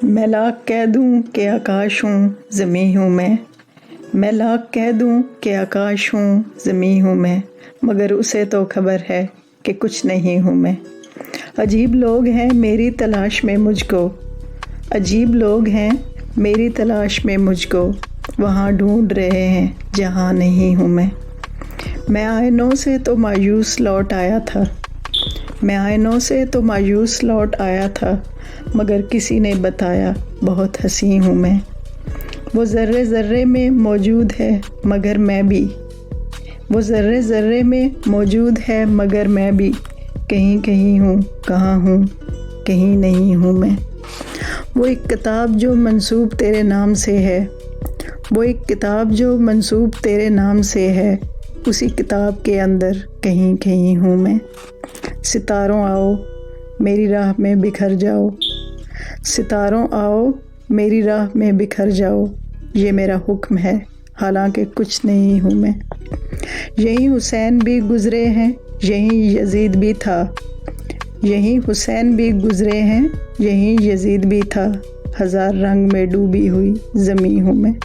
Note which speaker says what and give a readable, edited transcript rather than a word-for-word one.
Speaker 1: मैं लाख कह दूं कि आकाश हूँ ज़मीं हूँ मैं लाख कह दूं कि आकाश हूँ ज़मीं हूँ मैं, मगर उसे तो खबर है कि कुछ नहीं हूँ मैं। अजीब लोग हैं मेरी तलाश में मुझको, अजीब लोग हैं मेरी तलाश में मुझको, वहाँ ढूंढ रहे हैं जहाँ नहीं हूँ मैं आईनों से तो मायूस लौट आया था, मैं आईनों से तो मायूस लौट आया था, मगर किसी ने बताया बहुत हंसी हूँ मैं। वो ज़र्रे ज़र्रे में मौजूद है मगर मैं भी, वो ज़र्रे ज़र्रे में मौजूद है मगर मैं भी, कहीं कहीं हूँ कहाँ हूँ कहीं नहीं हूँ मैं। वो एक किताब जो मंसूब तेरे नाम से है, वो एक किताब जो मंसूब तेरे नाम से है, उसी किताब के अंदर कहीं कहीं हूँ मैं। सितारों आओ मेरी राह में बिखर जाओ, सितारों आओ मेरी राह में बिखर जाओ, ये मेरा हुक्म है हालांकि कुछ नहीं हूँ मैं। यहीं हुसैन भी गुज़रे हैं यहीं यजीद भी था, यहीं हुसैन भी गुज़रे हैं यहीं यजीद भी था, हज़ार रंग में डूबी हुई ज़मीं हूँ मैं।